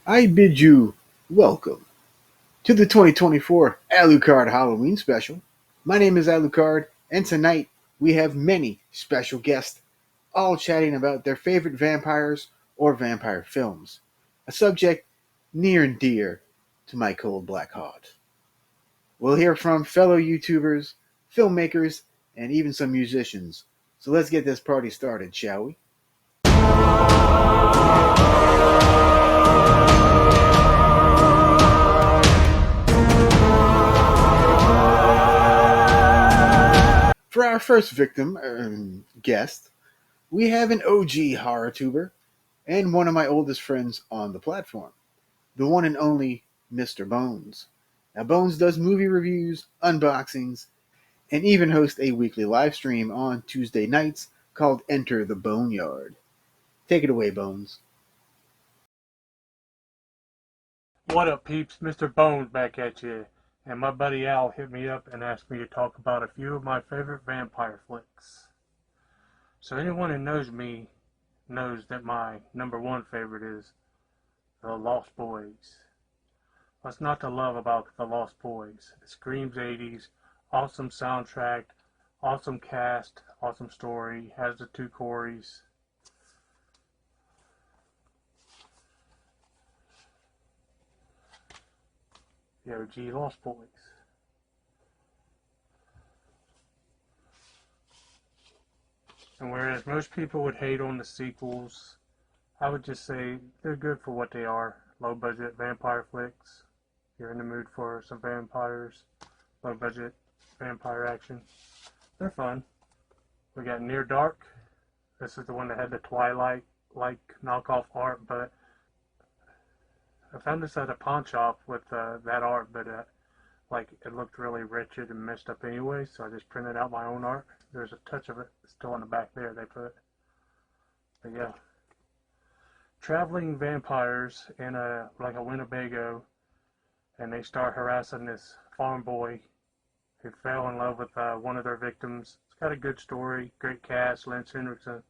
I bid you welcome to the 2024 Lucard Halloween Special. My name is Lucard, and tonight we have many special guests, all chatting about their favorite vampires or vampire films, a subject near and dear to my cold black heart. We'll hear from fellow YouTubers, filmmakers, and even some musicians. So let's get this party started, shall we? For our first victim, guest, we have an OG horror tuber and one of my oldest friends on the platform, the one and only Mr. Bones. Now, Bones does movie reviews, unboxings, and even hosts a weekly live stream on Tuesday nights called Enter the Boneyard. Take it away, Bones. What up, peeps? Mr. Bones back at you. And my buddy Al hit me up and asked me to talk about a few of my favorite vampire flicks. So anyone who knows me knows that my number one favorite is The Lost Boys. What's not to love about The Lost Boys? It screams 80s, awesome soundtrack, awesome cast, awesome story, has the two Corys. The OG Lost Boys. And whereas most people would hate on the sequels, I would just say they're good for what they are. Low budget vampire flicks. If you're in the mood for some vampires, low budget vampire action. They're fun. We got Near Dark. This is the one that had the Twilight like knockoff art, but I found this at a pawn shop with that art, but like it looked really wretched and messed up anyway, so I just printed out my own art. There's a touch of it still on the back there they put. But yeah. Traveling vampires in a Winnebago, and they start harassing this farm boy who fell in love with one of their victims. It's got a good story, great cast, Lance Henriksen.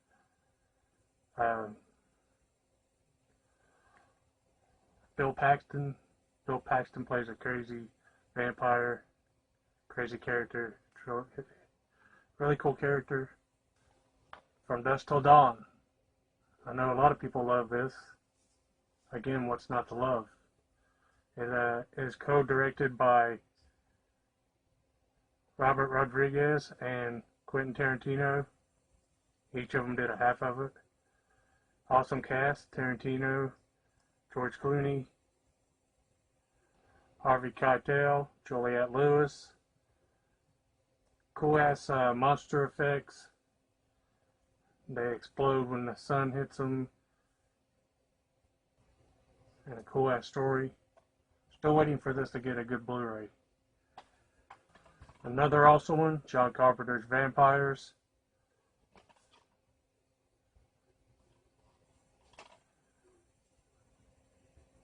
Uh, Bill Paxton. Bill Paxton plays a crazy vampire, crazy character, really cool character. From Dusk Till Dawn. I know a lot of people love this. Again, what's not to love? It is co-directed by Robert Rodriguez and Quentin Tarantino. Each of them did a half of it. Awesome cast: Tarantino, George Clooney, Harvey Keitel, Juliette Lewis. Cool ass monster effects. They explode when the sun hits them. And a cool ass story. Still waiting for this to get a good Blu-ray. Another awesome one, John Carpenter's Vampires.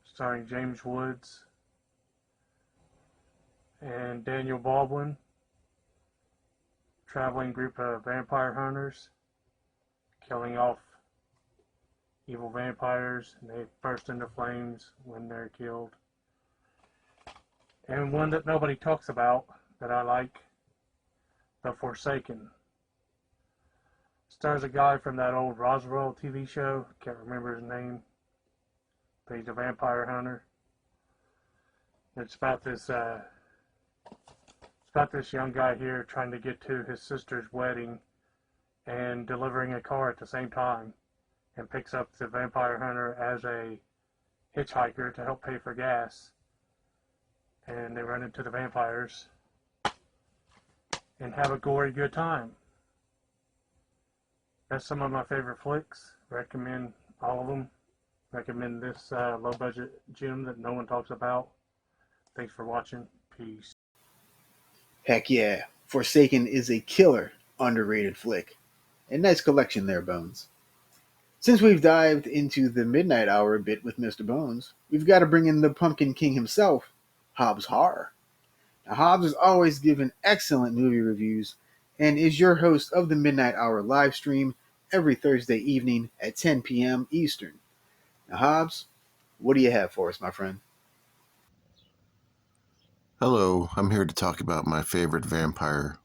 Starring James Woods and Daniel Baldwin. Traveling group of vampire hunters killing off evil vampires, and they burst into flames when they're killed. And one that nobody talks about that I like, The Forsaken. Stars a guy from that old Roswell TV show, can't remember his name, but he's a vampire hunter. It's about this young guy here trying to get to his sister's wedding and delivering a car at the same time, and picks up the vampire hunter as a hitchhiker to help pay for gas. And they run into the vampires and have a gory good time. That's some of my favorite flicks. Recommend all of them. Recommend this low budget gem that no one talks about. Thanks for watching. Peace. Heck yeah, Forsaken is a killer, underrated flick. A nice collection there, Bones. Since we've dived into the midnight hour a bit with Mr. Bones, we've got to bring in the Pumpkin King himself, Hobbs Horror. Now, Hobbs has always given excellent movie reviews and is your host of the Midnight Hour live stream every Thursday evening at 10 p.m. Eastern. Now, Hobbs, What do you have for us, my friend? Hello, I'm here to talk about my favorite vampire.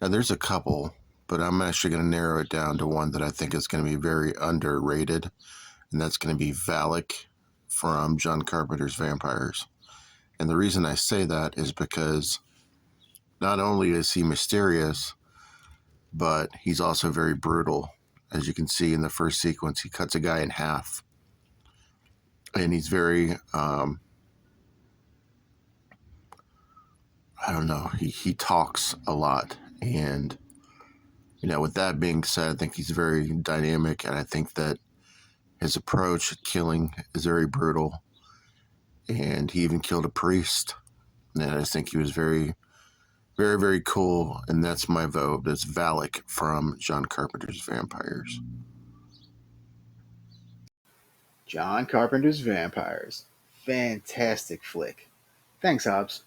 Now, there's a couple, but I'm actually going to narrow it down to one that I think is going to be very underrated, and that's going to be Valak from John Carpenter's Vampires. And the reason I say that is because not only is he mysterious, but he's also very brutal. As you can see in the first sequence, he cuts a guy in half. And he's very, I don't know, he talks a lot. And with that being said, I think he's very dynamic, and I think that his approach at killing is very brutal. And he even killed a priest, and I just think he was very, very, very cool. And that's my vote. It's Valak from John Carpenter's Vampires. John Carpenter's Vampires. Fantastic flick. Thanks, Hobbs.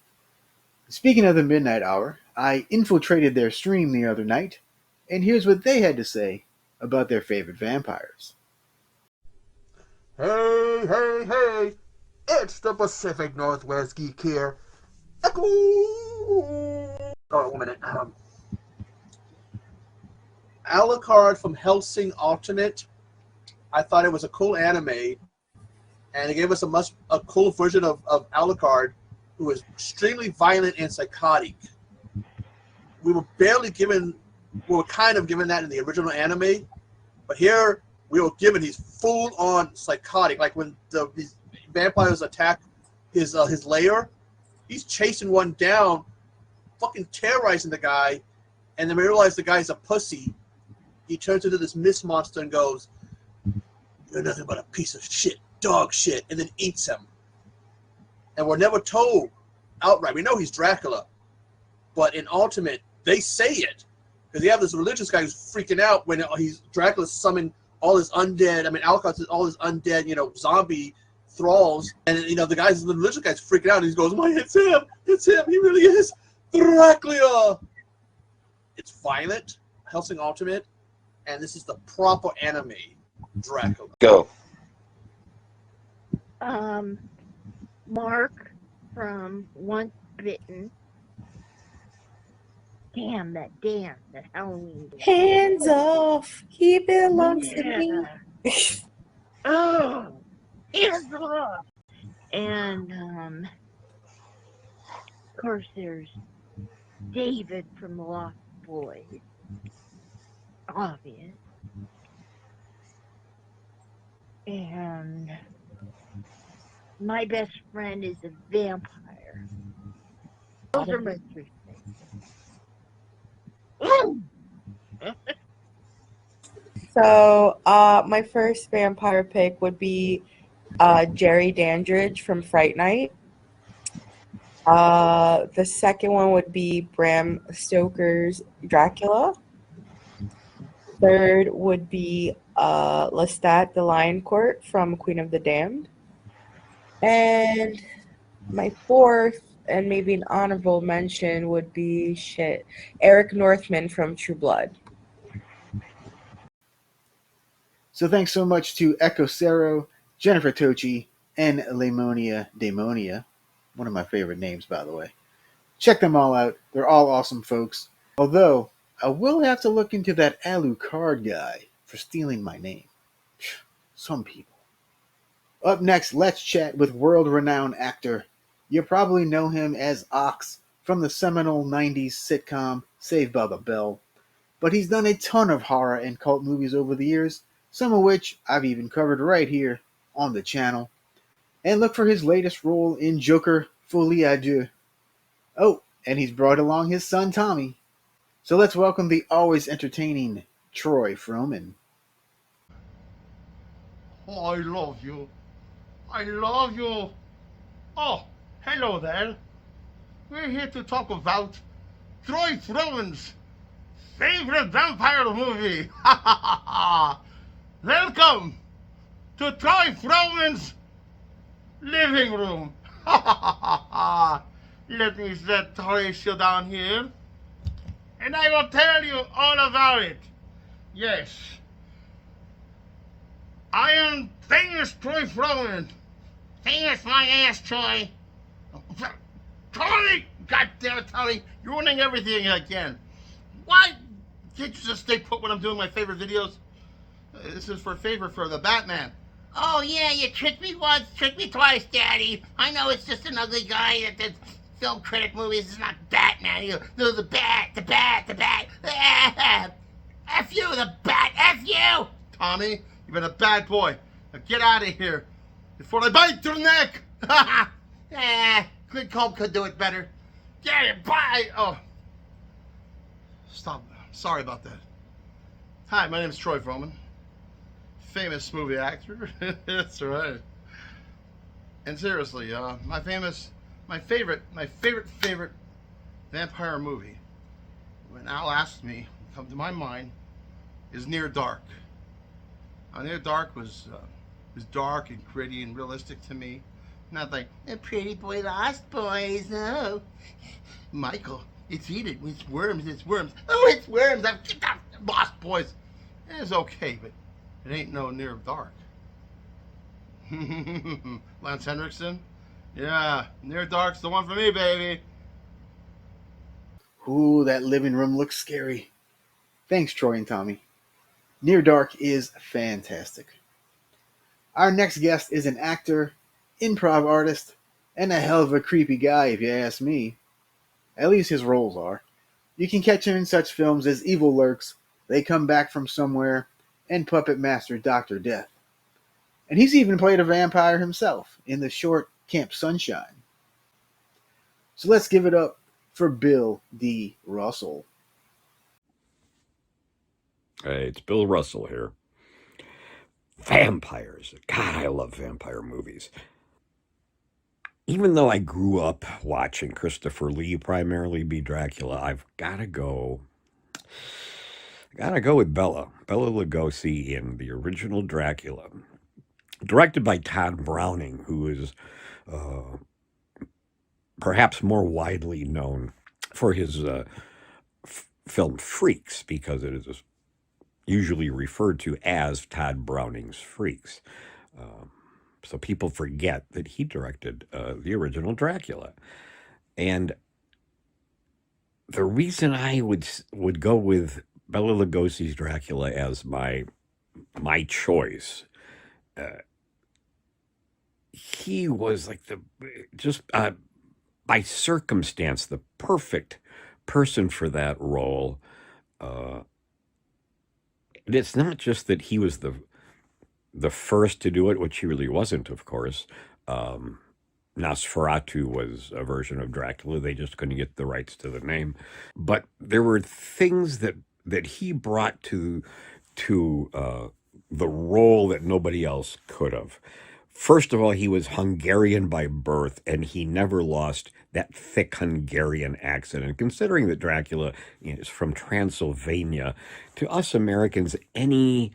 Speaking of the Midnight Hour, I infiltrated their stream the other night, and here's what they had to say about their favorite vampires. Hey, hey, hey! It's the Pacific Northwest Geek here. Echo! Oh, 1 minute. Alucard from Hellsing Alternate. I thought it was a cool anime, and it gave us a cool version of Alucard, who was extremely violent and psychotic. We were kind of given that in the original anime, but here we were given he's full on psychotic. Like when these vampires attack his lair, he's chasing one down, fucking terrorizing the guy, and then we realize the guy's a pussy. He turns into this mist monster and goes, "You're nothing but a piece of shit, dog shit," and then eats him. And we're never told outright. We know he's Dracula, but in Ultimate, they say it. Because you have this religious guy who's freaking out when Dracula summoned all his undead. I mean, Alucard says all his undead, zombie thralls, and the religious guy's freaking out. And he goes, it's him, he really is Dracula. It's violent, Hellsing Ultimate, and this is the proper anime Dracula. Go. Mark from Once Bitten. Damn that Halloween. Hands off. He belongs to me. Oh, hands off. And of course there's David from The Lost Boys. Obvious. And my best friend is a vampire. Those are my three things. So, my first vampire pick would be Jerry Dandridge from Fright Night. The second one would be Bram Stoker's Dracula. Third would be Lestat the Lion Court from Queen of the Damned. And my fourth, and maybe an honorable mention, would be Eric Northman from True Blood. So thanks so much to Echo Cero, Jennifer Tochi, and Laemonia Daemonia. One of my favorite names, by the way. Check them all out. They're all awesome folks. Although, I will have to look into that Alucard guy for stealing my name. Some people. Up next, let's chat with world-renowned actor. You probably know him as Ox from the seminal 90s sitcom Saved by the Bell. But he's done a ton of horror and cult movies over the years, some of which I've even covered right here on the channel. And look for his latest role in Joker Folie à Deux. Oh, and he's brought along his son Tommy. So let's welcome the always entertaining Troy Fromin. Oh, I love you. I love you. Oh, hello there. We're here to talk about Troy Fromin's favorite vampire movie. Welcome to Troy Fromin's living room. Let me set Horatio down here, and I will tell you all about it. Yes. I am famous Troy Fromin. Famous my ass, Troy. Tony! God damn it, Tony. You're ruining everything again. Why can't you just stay put when I'm doing my favorite videos? This is for a favor for the Batman. Oh, yeah, you tricked me once, tricked me twice, Daddy. I know it's just an ugly guy that does film critic movies. It's not Batman. No, the Bat. F you, the Bat. F you! Tommy, you've been a bad boy. Now get out of here before I bite your neck. Clint Cole could do it better. Get it, bye. Oh, stop. Sorry about that. Hi, my name is Troy Fromin. Famous movie actor. That's right. And seriously, my favorite vampire movie, when Al asked me, come to my mind, is Near Dark. Near Dark was dark and gritty and realistic to me. Not like a pretty boy lost boys. No, Michael, it's eating. It's worms. It's worms. Oh, it's worms. I've kicked out lost boys. It's okay, but it ain't no Near Dark. Lance Henriksen? Yeah, Near Dark's the one for me, baby. Ooh, that living room looks scary. Thanks, Troy and Tommy. Near Dark is fantastic. Our next guest is an actor, improv artist, and a hell of a creepy guy, if you ask me. At least his roles are. You can catch him in such films as Evil Lurks, They Come Back From Somewhere, and Puppet Master Dr. Death. And he's even played a vampire himself in the short Camp Sunshine. So let's give it up for Bill D. Russell. Hey, it's Bill Russell here. Vampires. God, I love vampire movies. Even though I grew up watching Christopher Lee primarily be Dracula, I've got to go with Bela Lugosi in the original Dracula, directed by Todd Browning, who is perhaps more widely known for his film Freaks, because it is usually referred to as Todd Browning's Freaks. So people forget that he directed the original Dracula. And the reason I would go with Bela Lugosi's Dracula as my choice, he was like by circumstance, the perfect person for that role. And it's not just that he was the first to do it, which he really wasn't, of course. Nosferatu was a version of Dracula. They just couldn't get the rights to the name. But there were things that he brought to the role that nobody else could have. First of all, he was Hungarian by birth, and he never lost that thick Hungarian accent. And considering that Dracula is from Transylvania, to us Americans, any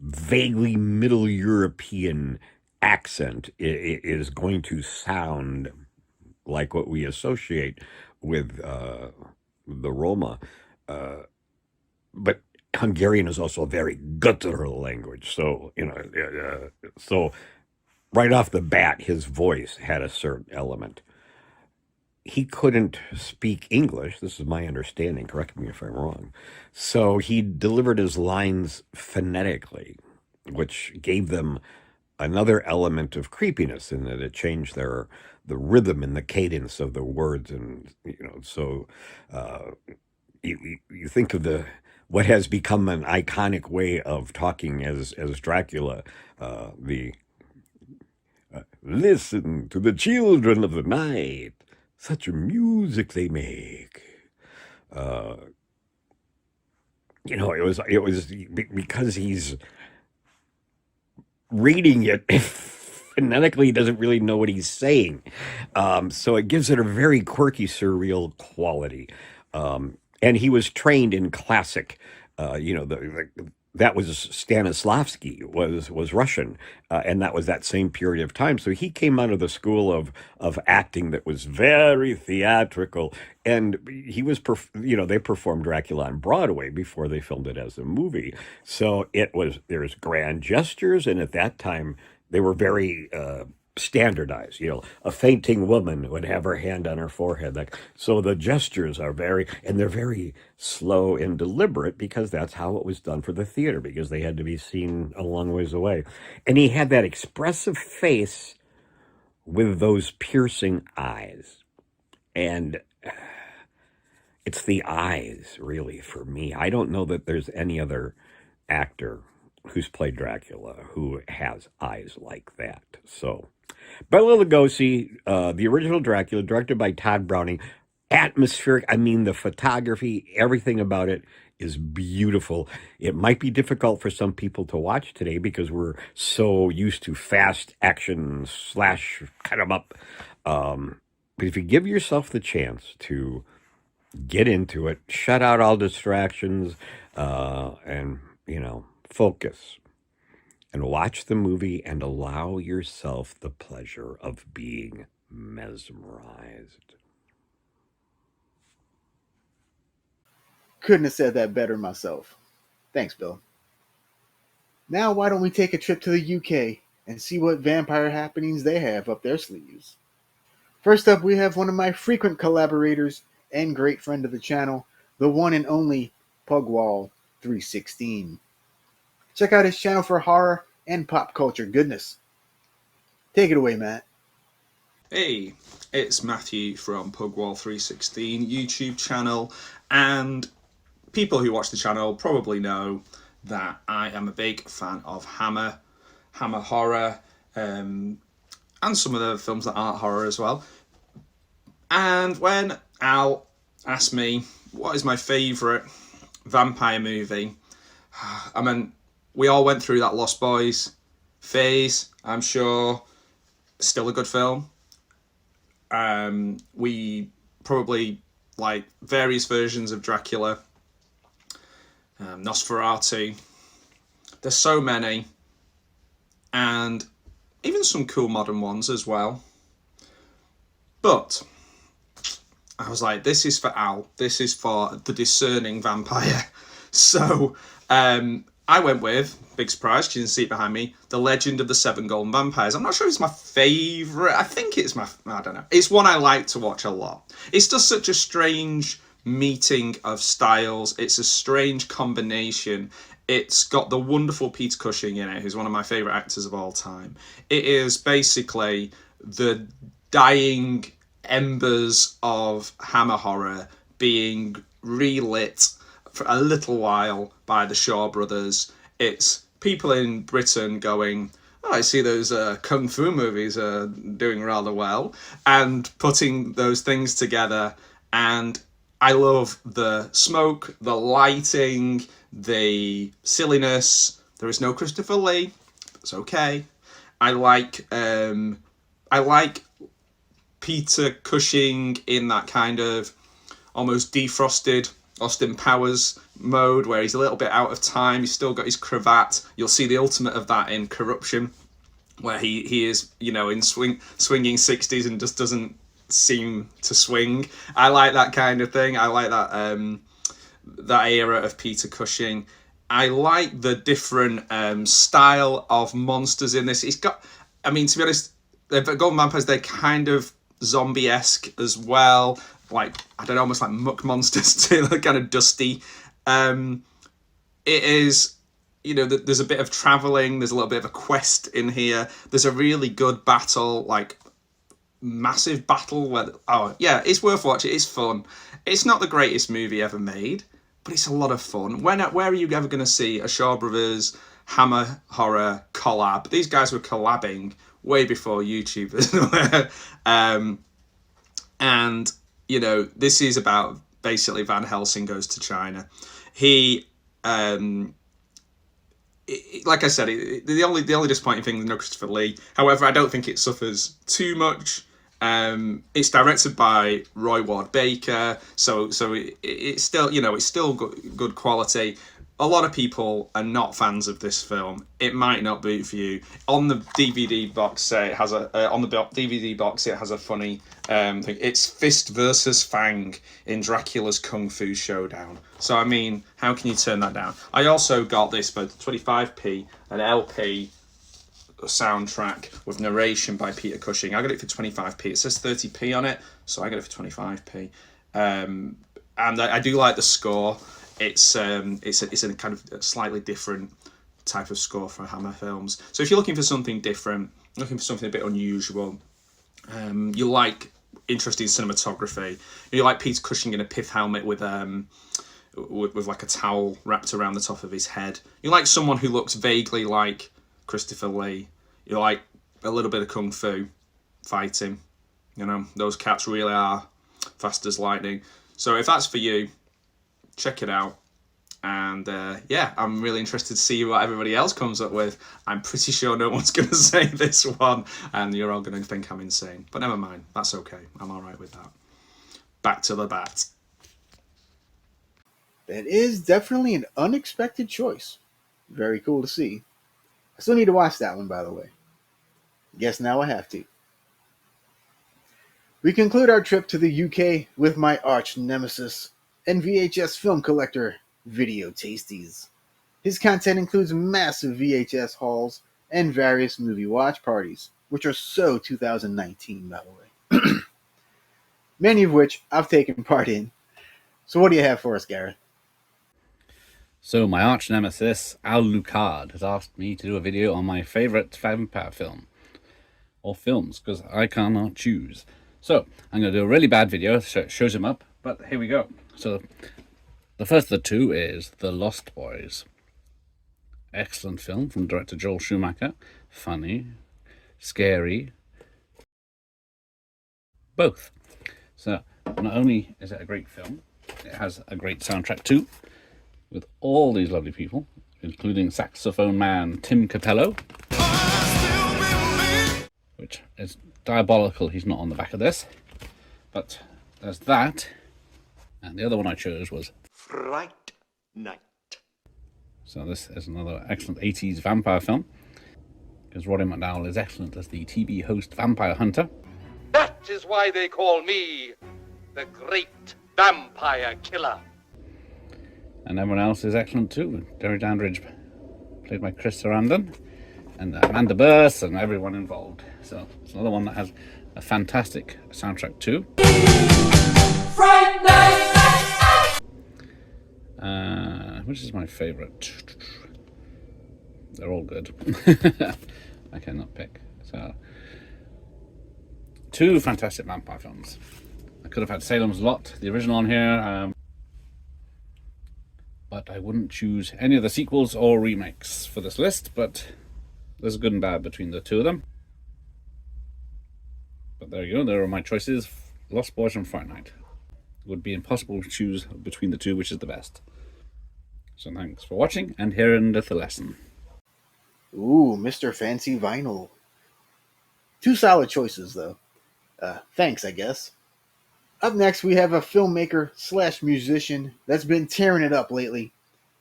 vaguely Middle European accent is going to sound like what we associate with the Roma. But Hungarian is also a very guttural language. So, so right off the bat, his voice had a certain element. He couldn't speak English. This is my understanding. Correct me if I'm wrong. So he delivered his lines phonetically, which gave them another element of creepiness in that it changed the rhythm and the cadence of the words. And, so you think of what has become an iconic way of talking as Dracula, listen to the children of the night. Such music they make. It was because he's reading it phonetically, he doesn't really know what he's saying. So it gives it a very quirky, surreal quality. And he was trained in classic, the that was Stanislavski was Russian, and that was that same period of time. So he came out of the school of acting that was very theatrical, and he was they performed Dracula on Broadway before they filmed it as a movie. So there's grand gestures, and at that time they were very standardized. A fainting woman would have her hand on her forehead. So the gestures are they're very slow and deliberate because that's how it was done for the theater, because they had to be seen a long ways away. And he had that expressive face with those piercing eyes. And it's the eyes, really, for me. I don't know that there's any other actor who's played Dracula who has eyes like that. So, Bela Lugosi, the original Dracula, directed by Todd Browning, atmospheric. I mean, the photography, everything about it is beautiful. It might be difficult for some people to watch today because we're so used to fast action slash cut 'em up. But if you give yourself the chance to get into it, shut out all distractions, and focus and watch the movie and allow yourself the pleasure of being mesmerized. Couldn't have said that better myself. Thanks, Bill. Now, why don't we take a trip to the UK and see what vampire happenings they have up their sleeves? First up, we have one of my frequent collaborators and great friend of the channel, the one and only Pugwall 316. Check out his channel for horror and pop culture goodness. Take it away, Matt. Hey, it's Matthew from Pugwall 316 YouTube channel, and people who watch the channel probably know that I am a big fan of Hammer Horror, and some of the films that aren't horror as well. And when Al asked me what is my favourite vampire movie, I mean, we all went through that Lost Boys phase, I'm sure. Still a good film. We probably like various versions of Dracula, Nosferatu. There's so many, and even some cool modern ones as well. But I was like, this is for Al. This is for the discerning vampire. So I went with, big surprise, because you can see it behind me, The Legend of the Seven Golden Vampires. I'm not sure it's my favourite. I think it's I don't know. It's one I like to watch a lot. It's just such a strange meeting of styles. It's a strange combination. It's got the wonderful Peter Cushing in it, who's one of my favourite actors of all time. It is basically the dying embers of Hammer Horror being relit for a little while by the Shaw brothers. It's people in Britain going, oh, I see those kung fu movies are doing rather well, and putting those things together. And I love the smoke, the lighting, the silliness. There is no Christopher Lee. It's okay. I like Peter Cushing in that kind of almost defrosted Austin Powers mode, where he's a little bit out of time. He's still got his cravat. You'll see the ultimate of that in Corruption, where he is, in swinging 60s and just doesn't seem to swing. I like that kind of thing. I like that era of Peter Cushing. I like the different style of monsters in this. It's got, to be honest, the Golden Vampires, they're kind of zombie-esque as well. Like, I don't know, almost like muck monsters too, kind of dusty. It is, there's a bit of travelling, there's a little bit of a quest in here. There's a really good battle, like massive battle where, it's worth watching. It's fun. It's not the greatest movie ever made, but it's a lot of fun. Where are you ever going to see a Shaw Brothers Hammer Horror collab? These guys were collabing way before YouTubers. And this is about basically Van Helsing goes to China. He, like I said, the only disappointing thing is no Christopher Lee. However, I don't think it suffers too much. It's directed by Roy Ward Baker, so it's still it's still good quality. a lot of people are not fans of this film. It might not be for you. On the DVD box set, it has DVD box it has a funny thing. It's Fist versus Fang in Dracula's Kung Fu Showdown. So I mean, how can you turn that down? I also got this for 25p, an LP soundtrack with narration by Peter Cushing. I got it for 25p. It says 30p on it, so I got it for 25p. And I do like the score. It's a kind of slightly different type of score for Hammer films. So if you're looking for something different, looking for something a bit unusual, you like interesting cinematography, you like Peter Cushing in a pith helmet with like a towel wrapped around the top of his head, you like someone who looks vaguely like Christopher Lee, you like a little bit of kung fu fighting, you know, those cats really are fast as lightning. So if that's for you, check it out. And yeah, I'm really interested to see what everybody else comes up with. I'm pretty sure no one's going to say this one, and you're all going to think I'm insane. But never mind, that's okay. I'm all right with that. Back to the bat. That is definitely an unexpected choice. Very cool to see. I still need to watch that one, by the way. Guess now I have to. We conclude our trip to the UK with my arch nemesis and VHS film collector, Video Tasties. His content includes massive VHS hauls and various movie watch parties, which are so 2019, by the way. Many of which I've taken part in. So what do you have for us, Gareth? So my arch nemesis, Lucard, has asked me to do a video on my favourite vampire film. Or films, because I cannot choose. So, I'm going to do a really bad video, so it shows him up, but here we go. So, the first of the two is The Lost Boys. Excellent film from director Joel Schumacher. Funny, scary, both. So, not only is it a great film, it has a great soundtrack too, with all these lovely people, including saxophone man Tim Capello, which is diabolical he's not on the back of this. But there's that. And the other one I chose was Fright Night. So this is another excellent 80s vampire film, because Roddy McDowall is excellent as the TV host vampire hunter. That is why they call me the Great Vampire Killer. And everyone else is excellent too. Derry Dandridge, played by Chris Sarandon, and Amanda Burse, and everyone involved. So it's another one that has a fantastic soundtrack too. Fright Night! Which is my favourite? They're all good. I cannot pick. So, two fantastic vampire films. I could have had Salem's Lot, the original on here, but I wouldn't choose any of the sequels or remakes for this list, but there's good and bad between the two of them. But there you go, there are my choices. Lost Boys and Fright Night. It would be impossible to choose between the two which is the best. So thanks for watching, and here endeth the lesson. Ooh, Mr. Fancy Vinyl. Two solid choices, though. Thanks, I guess. Up next, we have a filmmaker / musician that's been tearing it up lately.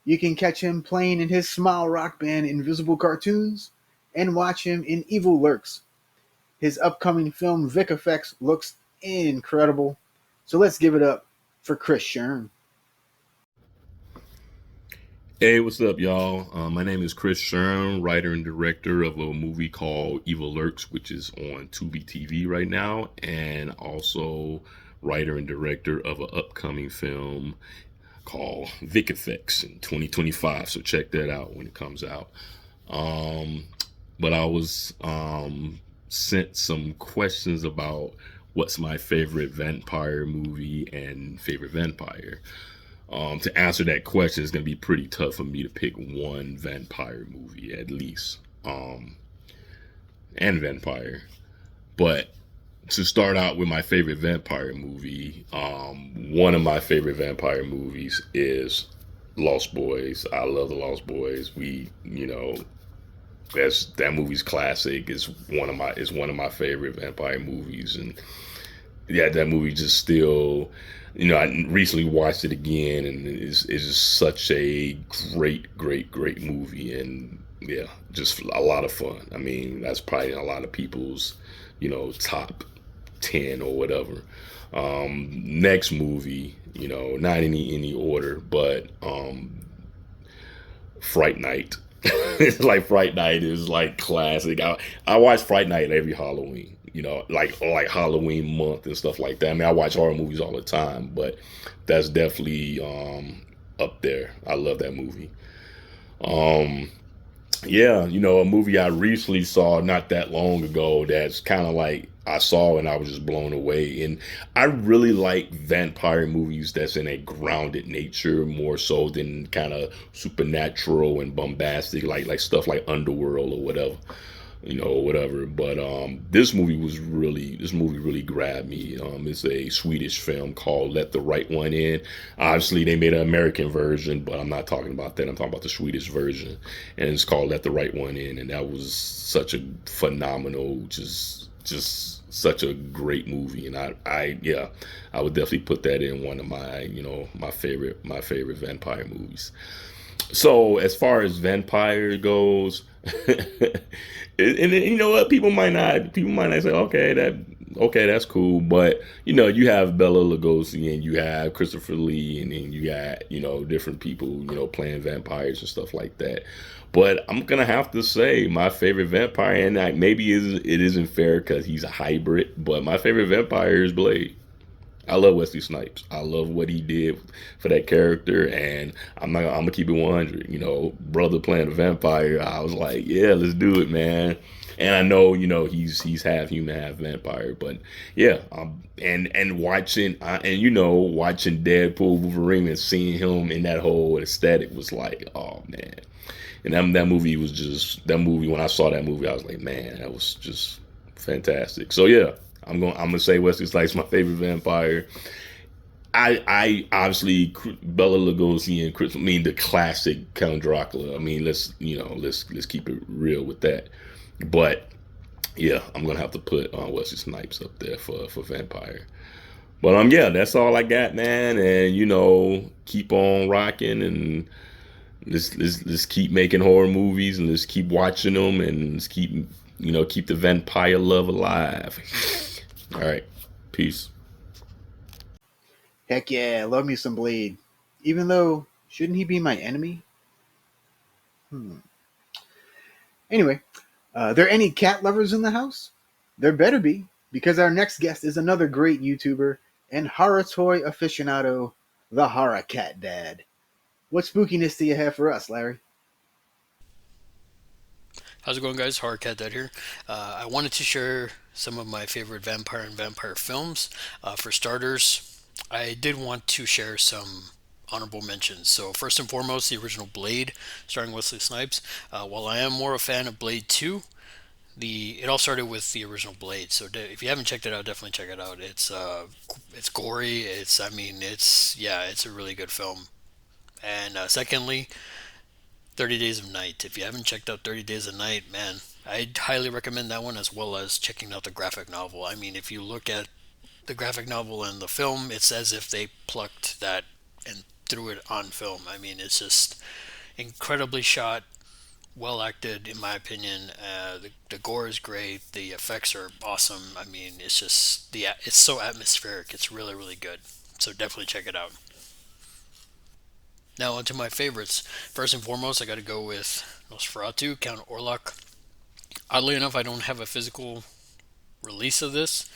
You can catch him playing in his smile rock band Invisible Cartoons, and watch him in Evil Lurks. His upcoming film Vic Effects looks incredible. So let's give it up for Chris Shern. Hey, what's up, y'all? My name is Chris Shern, writer and director of a movie called Evil Lurks, which is on Tubi TV right now, and also writer and director of an upcoming film called Vic Effects in 2025. So check that out when it comes out. But I was sent some questions about what's my favorite vampire movie and favorite vampire. To answer that question is going to be pretty tough for me to pick one vampire movie at least, and vampire. But to start out with my favorite vampire movie, one of my favorite vampire movies is Lost Boys. I love the Lost Boys. That movie's classic. It's one of my favorite vampire movies, and yeah, that movie just still, I recently watched it again, and it's just such a great movie, and yeah, just a lot of fun. I mean, that's probably a lot of people's, top 10 or whatever. Next movie, not any order, but Fright Night. It's like Fright Night is like classic. I watch Fright Night every Halloween. Like Halloween month and stuff like that. I mean, I watch horror movies all the time, but that's definitely up there. I love that movie. Um, yeah, a movie I recently saw not that long ago that's kind of like I saw and I was just blown away. And I really like vampire movies that's in a grounded nature more so than kind of supernatural and bombastic, like stuff like Underworld or whatever. Whatever. But this movie really grabbed me. It's a Swedish film called Let the Right One In. Obviously, they made an American version, but I'm not talking about that. I'm talking about the Swedish version, and it's called Let the Right One In. And that was such a phenomenal, just such a great movie. And yeah, I would definitely put that in one of my, my favorite vampire movies. So as far as vampire goes, and then, you know what, people might not say, okay, that's cool, but you have Bela Lugosi and you have Christopher Lee, and then you got different people playing vampires and stuff like that. But I'm gonna have to say my favorite vampire, and maybe it isn't fair because he's a hybrid, but my favorite vampire is Blade. I love Wesley Snipes. I love what he did for that character, and I'm gonna keep it 100. Brother playing a vampire, I was like, yeah, let's do it, man. And I know, he's half human, half vampire, but yeah, and watching watching Deadpool, Wolverine, and seeing him in that whole aesthetic was like, oh man. And that movie. When I saw that movie, I was like, man, that was just fantastic. So yeah, I'm gonna say Wesley Snipes my favorite vampire. I obviously Bela Lugosi and Chris. I mean, the classic Count Dracula. I mean, let's keep it real with that. But yeah, I'm gonna have to put Wesley Snipes up there for vampire. But yeah, that's all I got, man. And keep on rocking, and let's keep making horror movies, and let's keep watching them, and let's keep the vampire love alive. All right, peace. Heck yeah, love me some Blade. Even though, shouldn't he be my enemy? Anyway, there any cat lovers in the house? There better be, because our next guest is another great YouTuber and horror toy aficionado, the Horror Cat Dad. What spookiness do you have for us, Larry? How's it going, guys? Horror Cat Dad here. I wanted to share some of my favorite vampire and vampire films. For starters, I did want to share some honorable mentions. So first and foremost, the original Blade, starring Wesley Snipes. While I am more a fan of Blade 2, it all started with the original Blade. So if you haven't checked it out, definitely check it out. It's gory. It's a really good film. And secondly, 30 Days of Night. If you haven't checked out 30 Days of Night, man, I'd highly recommend that one, as well as checking out the graphic novel. I mean, if you look at the graphic novel and the film, it's as if they plucked that and threw it on film. I mean, it's just incredibly shot, well acted, in my opinion. The gore is great. The effects are awesome. I mean, it's so atmospheric. It's really, really good. So definitely check it out. Now onto my favorites. First and foremost, I got to go with Nosferatu, Count Orlok. Oddly enough, I don't have a physical release of this,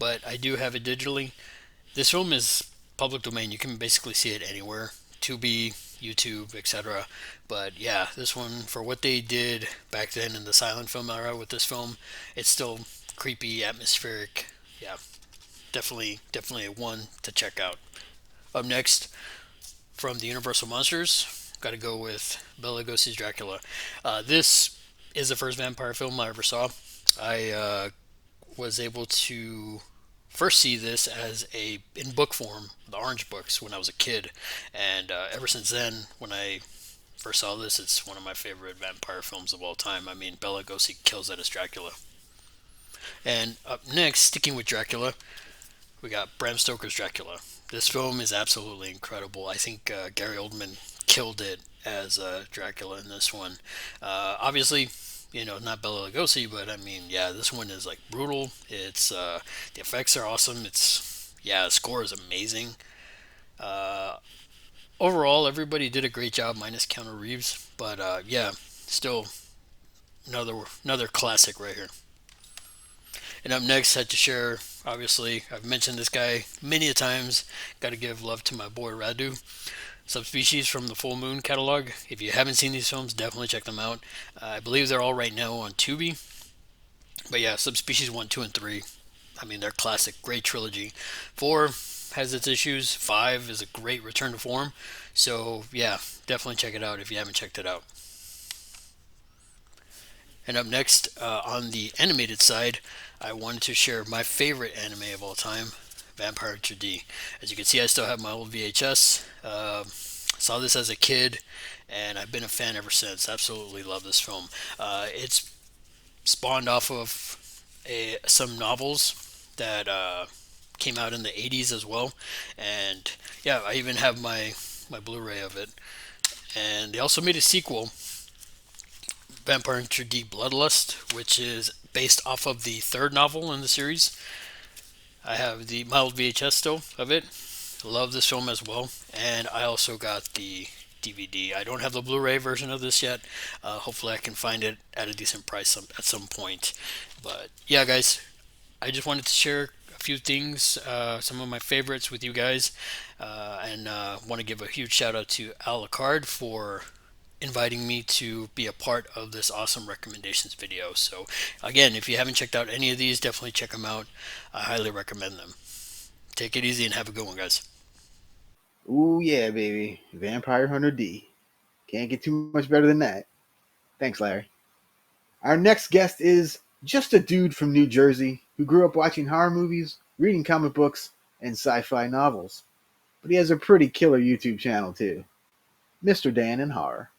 but I do have it digitally. This film is public domain. You can basically see it anywhere. Tubi, YouTube, etc. But yeah, this one, for what they did back then in the silent film era with this film, it's still creepy, atmospheric. Yeah, definitely a one to check out. Up next, from the Universal Monsters, got to go with Bela Lugosi's Dracula. This is the first vampire film I ever saw. I was able to first see this in book form, the Orange books, when I was a kid, and ever since then, when I first saw this, it's one of my favorite vampire films of all time. I mean, Bela Lugosi kills it as Dracula. And up next, sticking with Dracula, we got Bram Stoker's Dracula. This film is absolutely incredible. I think Gary Oldman killed it as Dracula in this one. Obviously, not Bela Lugosi, but I mean, yeah, this one is like brutal. It's the effects are awesome. The score is amazing. Overall, everybody did a great job, minus Keanu Reeves. But yeah, still another classic right here. And up next, I had to share. Obviously, I've mentioned this guy many a times. Got to give love to my boy Radu. Subspecies from the Full Moon catalog. If you haven't seen these films, definitely check them out. I believe they're all right now on Tubi. But yeah, Subspecies 1, 2, and 3. I mean, they're classic. Great trilogy. 4 has its issues. 5 is a great return to form. So yeah, definitely check it out if you haven't checked it out. And up next, on the animated side, I wanted to share my favorite anime of all time, Vampire Hunter D. As you can see, I still have my old VHS. Saw this as a kid, and I've been a fan ever since. Absolutely love this film. It's spawned off of some novels that came out in the 80s as well. And yeah, I even have my Blu-ray of it. And they also made a sequel, Vampire Hunter D Bloodlust, which is based off of the third novel in the series. I have the mild VHS still of it. Love this film as well. And I also got the DVD. I don't have the Blu-ray version of this yet. Hopefully I can find it at a decent price at some point. But yeah, guys, I just wanted to share a few things, some of my favorites with you guys. And want to give a huge shout out to Lucard for inviting me to be a part of this awesome recommendations video. So again, if you haven't checked out any of these, definitely check them out. I highly recommend them. Take it easy and have a good one, guys. Ooh yeah, baby. Vampire Hunter D. Can't get too much better than that. Thanks, Larry. Our next guest is just a dude from New Jersey who grew up watching horror movies, reading comic books, and sci-fi novels. But he has a pretty killer YouTube channel too. Mr. Dan in Horror.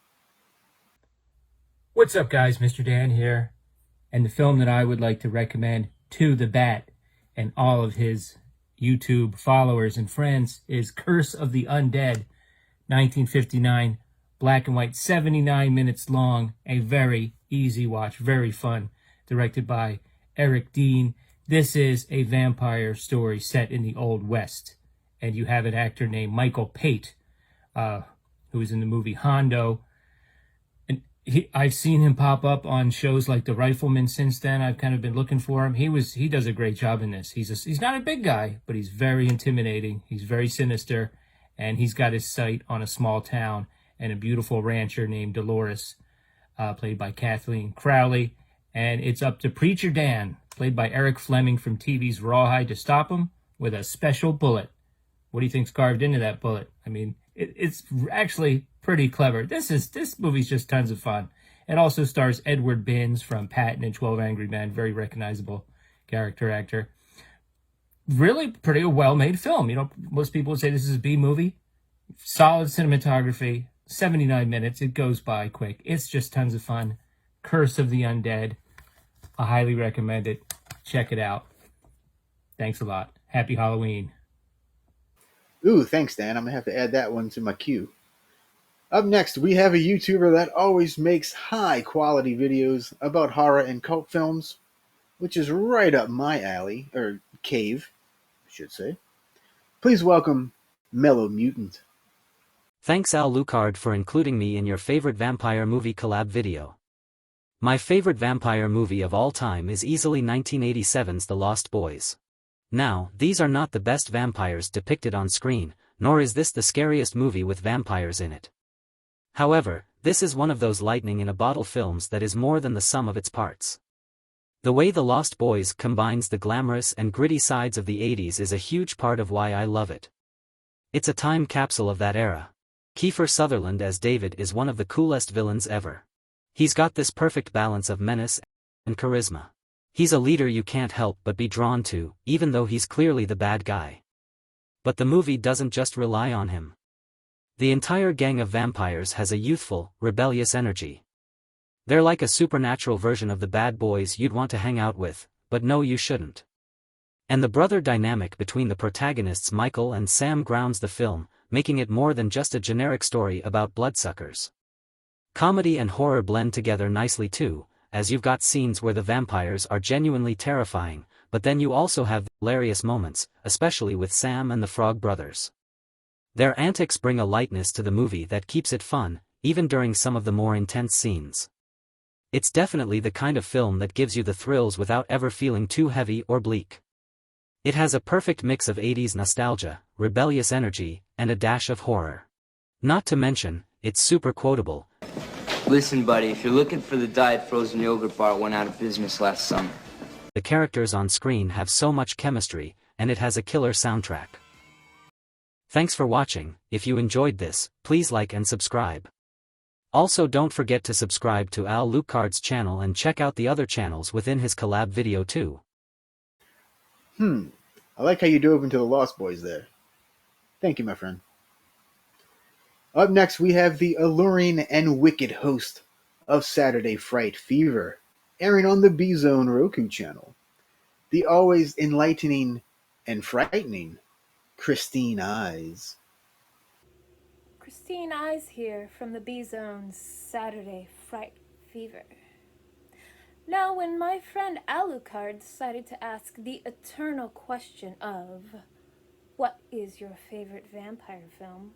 What's up, guys? Mr. Dan here. And the film that I would like to recommend to the Bat and all of his YouTube followers and friends is Curse of the Undead, 1959, black and white, 79 minutes long, a very easy watch, very fun, directed by Eric Dean. This is a vampire story set in the Old West, and you have an actor named Michael Pate, who was in the movie Hondo. I've seen him pop up on shows like The Rifleman since then. I've kind of been looking for him. He does a great job in this. He's not a big guy, but he's very intimidating. He's very sinister, and he's got his sight on a small town and a beautiful rancher named Dolores, played by Kathleen Crowley. And it's up to Preacher Dan, played by Eric Fleming from TV's Rawhide, to stop him with a special bullet. What do you think's carved into that bullet? I mean, it's actually pretty clever. This movie's just tons of fun. It also stars Edward Binns from Patton and 12 Angry Men, very recognizable character actor. Really pretty well-made film. Most people would say this is a B movie. Solid cinematography, 79 minutes. It goes by quick. It's just tons of fun. Curse of the Undead. I highly recommend it. Check it out. Thanks a lot. Happy Halloween. Ooh, thanks, Dan. I'm going to have to add that one to my queue. Up next, we have a YouTuber that always makes high-quality videos about horror and cult films, which is right up my alley, or cave, I should say. Please welcome Mellow Mutant. Thanks Lucard for including me in your favorite vampire movie collab video. My favorite vampire movie of all time is easily 1987's The Lost Boys. Now, these are not the best vampires depicted on screen, nor is this the scariest movie with vampires in it. However, this is one of those lightning-in-a-bottle films that is more than the sum of its parts. The way The Lost Boys combines the glamorous and gritty sides of the 80s is a huge part of why I love it. It's a time capsule of that era. Kiefer Sutherland as David is one of the coolest villains ever. He's got this perfect balance of menace and charisma. He's a leader you can't help but be drawn to, even though he's clearly the bad guy. But the movie doesn't just rely on him. The entire gang of vampires has a youthful, rebellious energy. They're like a supernatural version of the bad boys you'd want to hang out with, but no, you shouldn't. And the brother dynamic between the protagonists Michael and Sam grounds the film, making it more than just a generic story about bloodsuckers. Comedy and horror blend together nicely too, as you've got scenes where the vampires are genuinely terrifying, but then you also have hilarious moments, especially with Sam and the Frog Brothers. Their antics bring a lightness to the movie that keeps it fun, even during some of the more intense scenes. It's definitely the kind of film that gives you the thrills without ever feeling too heavy or bleak. It has a perfect mix of 80s nostalgia, rebellious energy, and a dash of horror. Not to mention, it's super quotable. Listen, buddy, if you're looking for the diet frozen yogurt bar, it went out of business last summer. The characters on screen have so much chemistry, and it has a killer soundtrack. Thanks for watching. If you enjoyed this, please like and subscribe. Also, don't forget to subscribe to Al Lucard's channel and check out the other channels within his collab video too. I like how you dove into the Lost Boys there. Thank you, my friend. Up next, we have the alluring and wicked host of Saturday Fright Fever, airing on the B-Zone Roku channel. The always enlightening and frightening Christine Eyes. Christine Eyes here from the B-Zone's Saturday Fright Fever. Now, when my friend Alucard decided to ask the eternal question of, what is your favorite vampire film?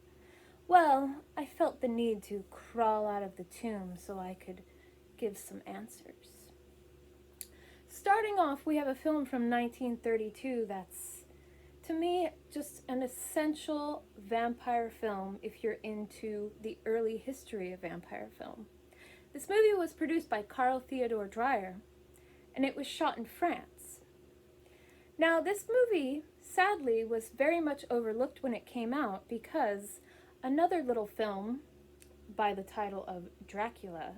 Well, I felt the need to crawl out of the tomb so I could give some answers. Starting off, we have a film from 1932 that's, to me, just an essential vampire film if you're into the early history of vampire film. This movie was produced by Carl Theodor Dreyer, and it was shot in France. Now, this movie, sadly, was very much overlooked when it came out because another little film by the title of Dracula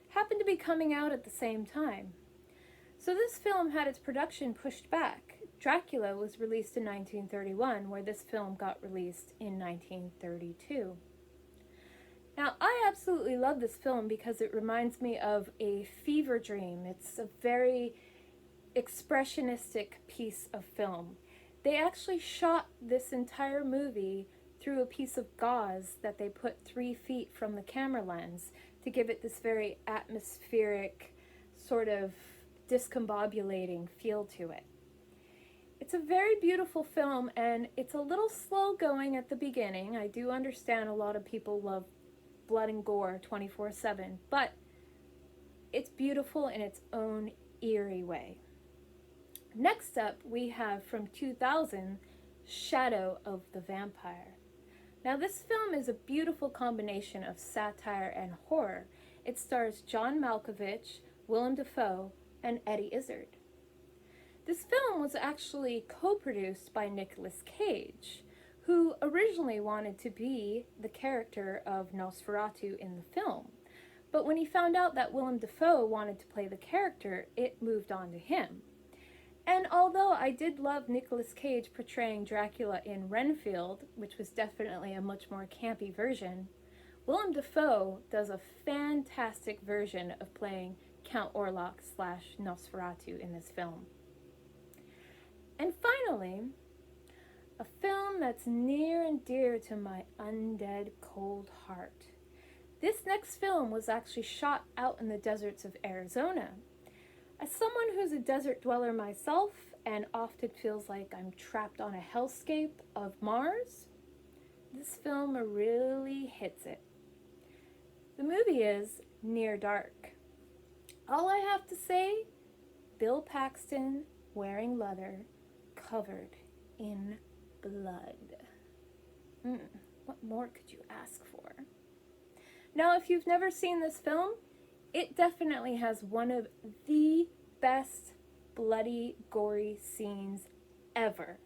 happened to be coming out at the same time. So this film had its production pushed back. Dracula was released in 1931, where this film got released in 1932. Now, I absolutely love this film because it reminds me of a fever dream. It's a very expressionistic piece of film. They actually shot this entire movie through a piece of gauze that they put 3 feet from the camera lens to give it this very atmospheric, sort of discombobulating feel to it. It's a very beautiful film, and it's a little slow going at the beginning. I do understand a lot of people love blood and gore 24/7, but it's beautiful in its own eerie way. Next up, we have from 2000, Shadow of the Vampire. Now, this film is a beautiful combination of satire and horror. It stars John Malkovich, Willem Dafoe, and Eddie Izzard. This film was actually co-produced by Nicolas Cage, who originally wanted to be the character of Nosferatu in the film. But when he found out that Willem Dafoe wanted to play the character, it moved on to him. And although I did love Nicolas Cage portraying Dracula in Renfield, which was definitely a much more campy version, Willem Dafoe does a fantastic version of playing Count Orlok / Nosferatu in this film. And finally, a film that's near and dear to my undead cold heart. This next film was actually shot out in the deserts of Arizona. As someone who's a desert dweller myself and often feels like I'm trapped on a hellscape of Mars, this film really hits it. The movie is Near Dark. All I have to say, Bill Paxton wearing leather, covered in blood. What more could you ask for? Now, if you've never seen this film, it definitely has one of the best bloody, gory scenes ever.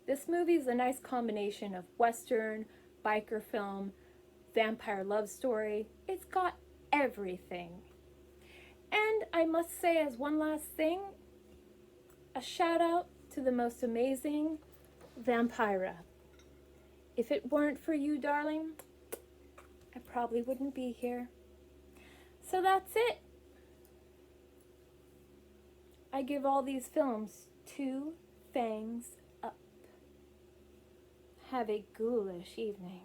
This movie is a nice combination of Western, biker film, vampire love story. It's got everything. And I must say, as one last thing, a shout out to the most amazing Vampira. If it weren't for you, darling, I probably wouldn't be here. So that's it. I give all these films 2 fangs up. Have a ghoulish evening.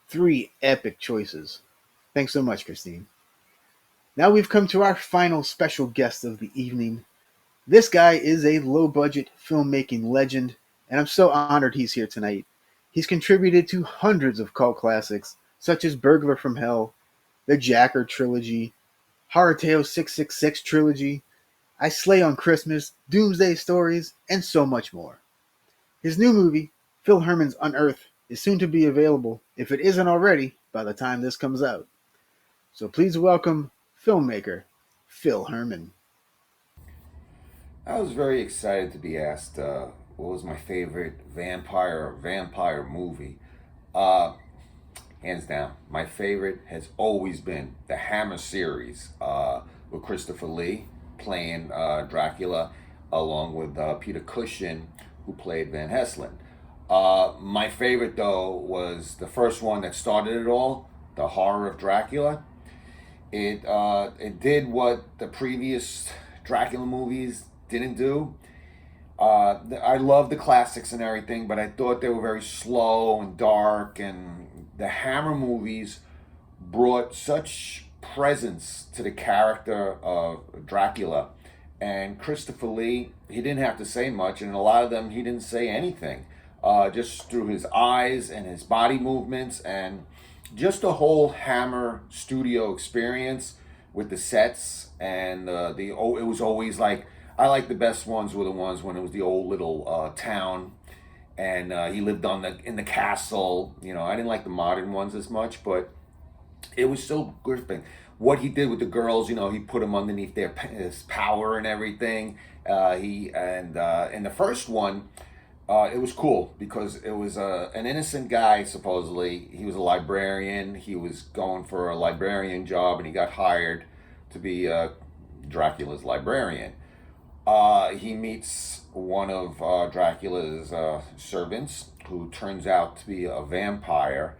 3 epic choices. Thanks so much, Christine. Now we've come to our final special guest of the evening. This guy is a low-budget filmmaking legend, and I'm so honored he's here tonight. He's contributed to hundreds of cult classics, such as Burglar from Hell, the Jacker trilogy, Horror Tales 666 trilogy, I Slay on Christmas, Doomsday Stories, and so much more. His new movie, Phil Herman's Unearthed, is soon to be available, if it isn't already, by the time this comes out. So please welcome filmmaker Phil Herman. I was very excited to be asked what was my favorite vampire movie. Hands down, my favorite has always been the Hammer series with Christopher Lee playing Dracula, along with Peter Cushing, who played Van Helsing. My favorite, though, was the first one that started it all, The Horror of Dracula. It did what the previous Dracula movies didn't do. I love the classics and everything, but I thought they were very slow and dark, and the Hammer movies brought such presence to the character of Dracula. And Christopher Lee, he didn't have to say much, and a lot of them he didn't say anything, just through his eyes and his body movements, and just the whole Hammer studio experience with the sets. And it was always like, I like the best ones were the ones when it was the old little town, and he lived in the castle. You know, I didn't like the modern ones as much, but it was so gripping. What he did with the girls, you know, he put them underneath his power and everything. In the first one, it was cool because it was an innocent guy, supposedly. He was a librarian. He was going for a librarian job, and he got hired to be Dracula's librarian. He meets one of Dracula's servants, who turns out to be a vampire.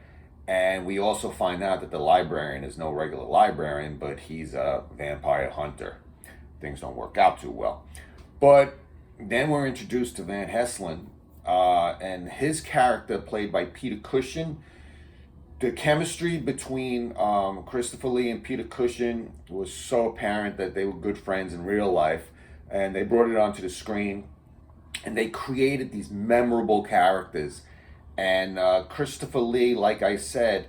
And we also find out that the librarian is no regular librarian, but he's a vampire hunter. Things don't work out too well. But then we're introduced to Van Helsing, and his character, played by Peter Cushing. The chemistry between Christopher Lee and Peter Cushing was so apparent that they were good friends in real life, and they brought it onto the screen, and they created these memorable characters. And Christopher Lee, like I said,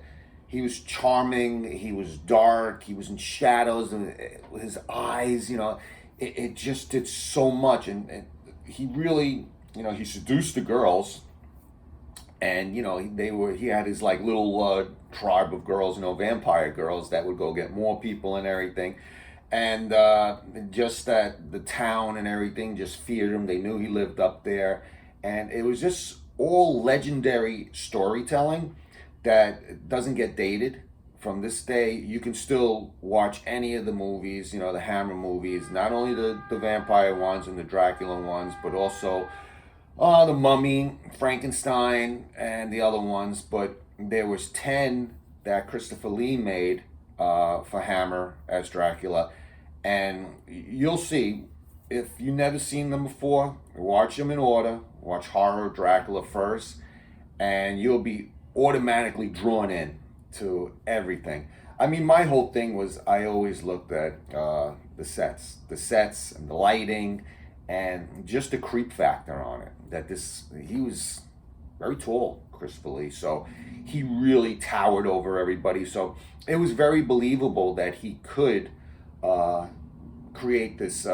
he was charming, he was dark, he was in shadows, and his eyes, you know, it just did so much. And he really, you know, he seduced the girls, and, you know, he had his like little tribe of girls, you know, vampire girls that would go get more people and everything. And just that the town and everything just feared him. They knew he lived up there, and it was just all legendary storytelling that doesn't get dated. From this day, you can still watch any of the movies, you know, the Hammer movies, not only the vampire ones and the Dracula ones, but also the Mummy, Frankenstein, and the other ones. But there was 10 that Christopher Lee made for Hammer as Dracula, and you'll see, if you've never seen them before, watch them in order. Watch Horror of Dracula first, and you'll be automatically drawn in to everything. I mean, my whole thing was, I always looked at the sets and the lighting, and just the creep factor on it. He was very tall, Christopher Lee, so he really towered over everybody. So it was very believable that he could create this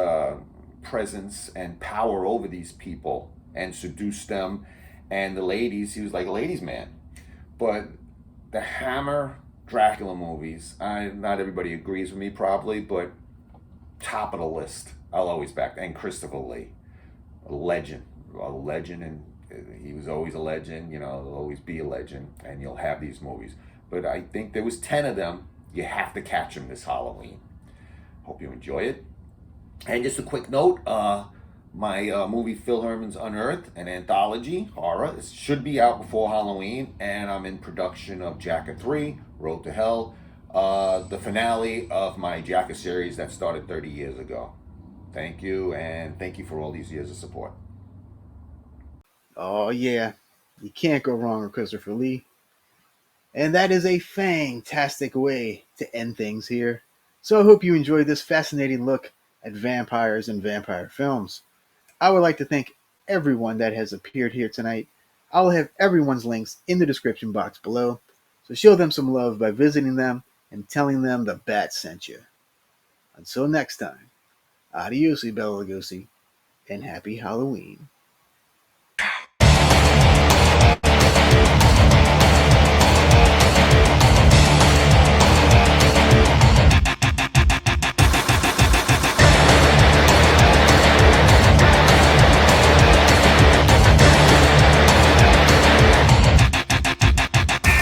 presence and power over these people and seduce them. And the ladies, he was like a ladies' man. But the Hammer Dracula movies, not everybody agrees with me probably, but top of the list. I'll always back. And Christopher Lee, a legend, and he was always a legend. You know, he'll always be a legend, and you'll have these movies. But I think there was 10 of them. You have to catch them this Halloween. Hope you enjoy it. And just a quick note, my movie Phil Herman's Unearthed, an anthology horror, it should be out before Halloween, and I'm in production of Jacker 3, Road to Hell, the finale of my Jacker series that started 30 years ago. Thank you, and thank you for all these years of support. Oh, yeah. You can't go wrong with Christopher Lee. And that is a fantastic way to end things here. So I hope you enjoyed this fascinating look at vampires and vampire films. I would like to thank everyone that has appeared here tonight. I'll have everyone's links in the description box below, so show them some love by visiting them and telling them the bat sent you. Until next time, adios, Bella Lugosi, and happy Halloween.